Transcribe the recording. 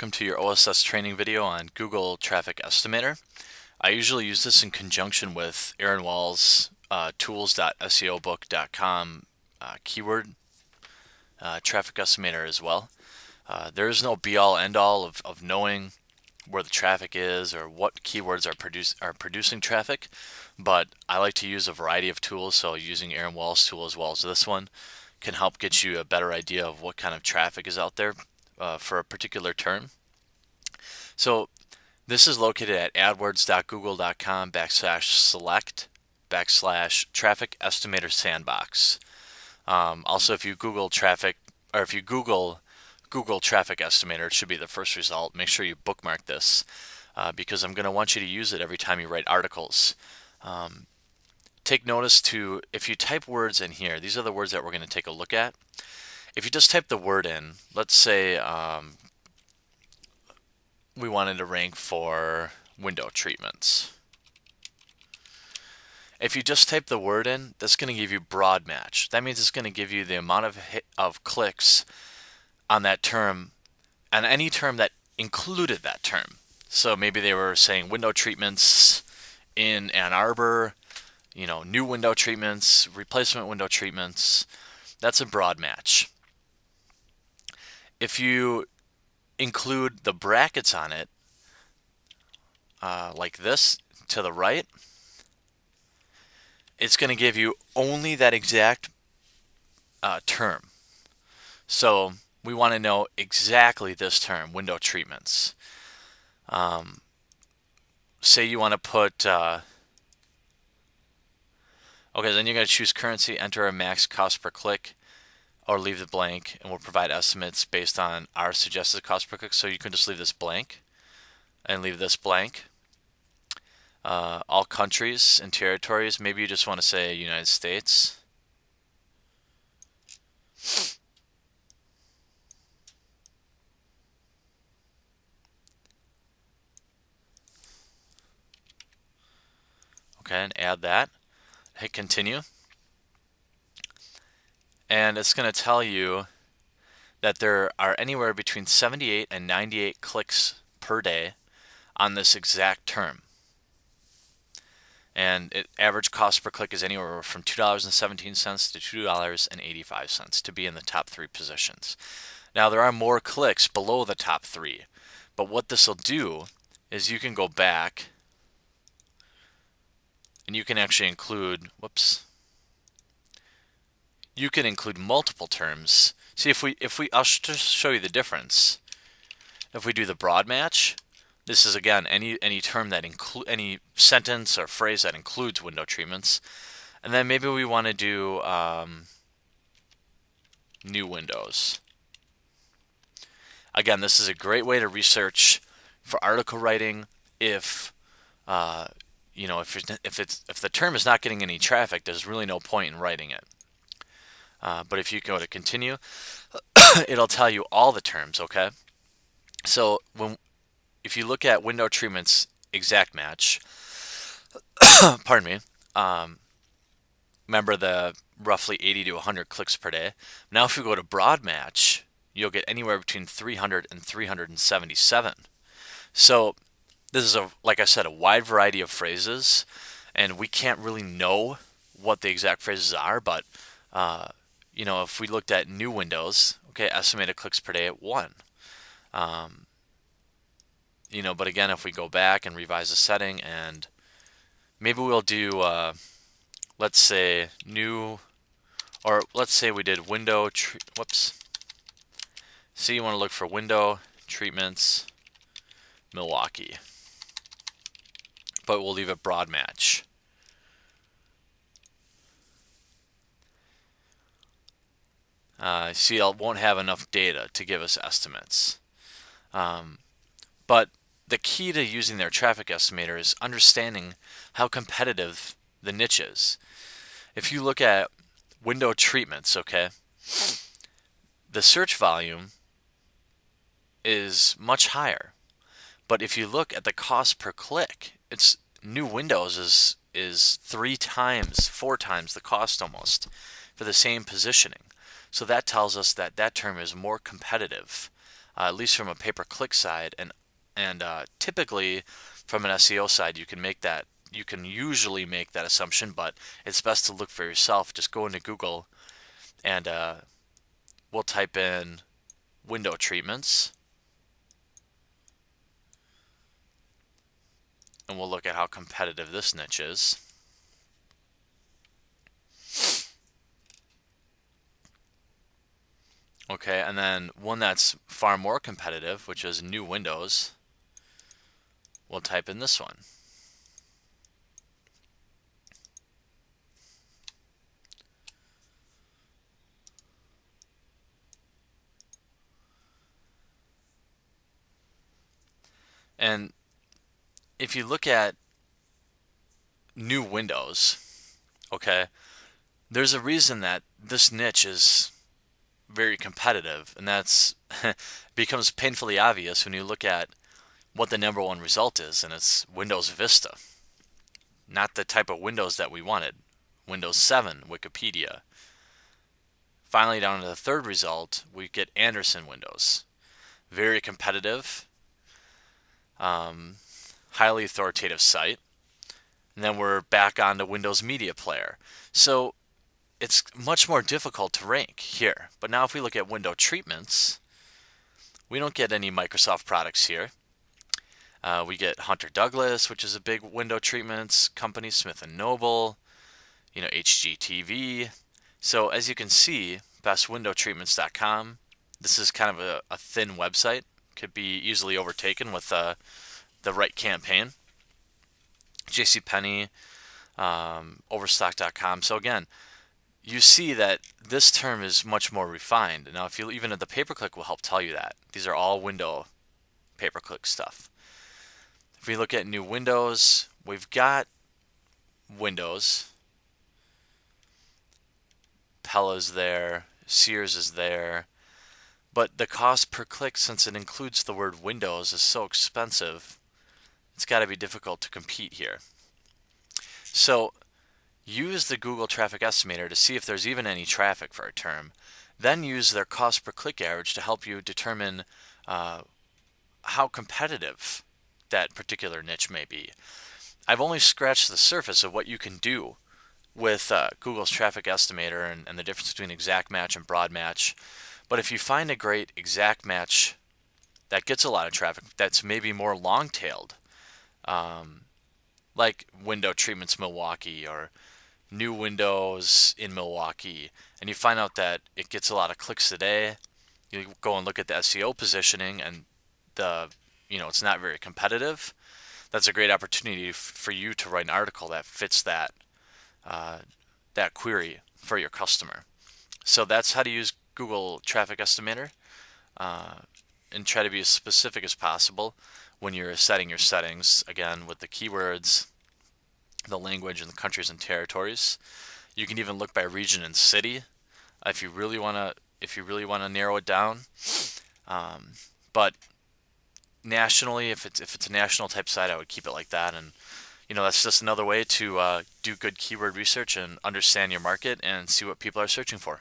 welcome to your OSS training video on Google Traffic Estimator. I usually use this in conjunction with Aaron Wall's tools.seobook.com keyword traffic estimator as well. There is no be-all end-all of knowing where the traffic is or what keywords are producing traffic, but I like to use a variety of tools, so using Aaron Wall's tool as well as this one can help get you a better idea of what kind of traffic is out there for a particular term. So this is located at adwords.google.com/select/traffic estimator sandbox. Also, if you Google traffic, or if you Google traffic estimator, it should be the first result. Make sure you bookmark this because I'm going to want you to use it every time you write articles. Take notice to, if you type words in here, these are the words that we're going to take a look at. If you just type the word in, let's say we wanted to rank for window treatments. If you just type the word in, that's going to give you broad match. That means it's going to give you the amount of clicks on that term, on any term that included that term. So maybe they were saying window treatments in Ann Arbor, new window treatments, replacement window treatments. That's a broad match. If you include the brackets on it, like this to the right, it's going to give you only that exact term. So we want to know exactly this term, window treatments. Say you want to put, okay, then you're going to choose currency, enter a max cost per click, or leave it blank, and we'll provide estimates based on our suggested cost per click. So you can just leave this blank and leave this blank. All countries and territories, maybe you just want to say United States. Okay, and add that. Hit continue. And it's going to tell you that there are anywhere between 78 and 98 clicks per day on this exact term. And average cost per click is anywhere from $2.17 to $2.85 to be in the top 3 positions. Now there are more clicks below the top 3, but what this will do is you can go back and you can actually include, you can include multiple terms. See, I'll just show you the difference. If we do the broad match, this is again any term that any sentence or phrase that includes window treatments, and then maybe we want to do new windows. Again, this is a great way to research for article writing. If if the term is not getting any traffic, there's really no point in writing it. But if you go to continue, it'll tell you all the terms. Okay, so if you look at window treatments exact match, pardon me, remember the roughly 80 to 100 clicks per day. Now if you go to broad match, you'll get anywhere between 300 and 377. So this is, like I said, a wide variety of phrases, and we can't really know what the exact phrases are, but if we looked at new windows, okay, estimated clicks per day at 1. But again, if we go back and revise the setting, and maybe we'll do, let's say new, or let's say we did window, So you want to look for window treatments, Milwaukee, but we'll leave it broad match. See, it won't have enough data to give us estimates. But the key to using their traffic estimator is understanding how competitive the niche is. If you look at window treatments, okay, the search volume is much higher. But if you look at the cost per click, it's new windows is 3 times, 4 times the cost almost for the same positioning. So that tells us that that term is more competitive at least from a pay-per-click side, and typically from an SEO side, you can make that. You can usually make that assumption, but it's best to look for yourself. Just go into Google and we'll type in window treatments, and we'll look at how competitive this niche is. Okay, and then one that's far more competitive, which is new windows, we'll type in this one. And if you look at new windows, okay, there's a reason that this niche is very competitive, and that's becomes painfully obvious when you look at what the number one result is, and it's Windows Vista. Not the type of Windows that we wanted. Windows 7, Wikipedia. Finally, down to the third result, we get Anderson Windows. Very competitive, highly authoritative site. And then we're back on to Windows Media Player. So it's much more difficult to rank here. But now if we look at window treatments, we don't get any Microsoft products here. We get Hunter Douglas, which is a big window treatments company, Smith & Noble, HGTV. So as you can see, bestwindowtreatments.com, this is kind of a thin website. Could be easily overtaken with the right campaign. JCPenney, Overstock.com. So again, you see that this term is much more refined. Now, if you even at the pay-per-click will help tell you that these are all window pay-per-click stuff. If we look at new windows, we've got Windows. Pella's there, Sears is there, but the cost per click, since it includes the word Windows, is so expensive. It's got to be difficult to compete here. So use the Google Traffic Estimator to see if there's even any traffic for a term. Then use their cost per click average to help you determine how competitive that particular niche may be. I've only scratched the surface of what you can do with Google's Traffic Estimator and the difference between exact match and broad match. But if you find a great exact match that gets a lot of traffic, that's maybe more long-tailed, like Window Treatments Milwaukee or New Windows in Milwaukee, and you find out that it gets a lot of clicks a day, you go and look at the SEO positioning and it's not very competitive. That's a great opportunity for you to write an article that fits that query for your customer. So that's how to use Google Traffic Estimator, and try to be as specific as possible when you're setting your settings, again, with the keywords, the language, and the countries and territories. You can even look by region and city if you really want to narrow it down. But nationally, if it's a national type site, I would keep it like that. And that's just another way to do good keyword research and understand your market and see what people are searching for.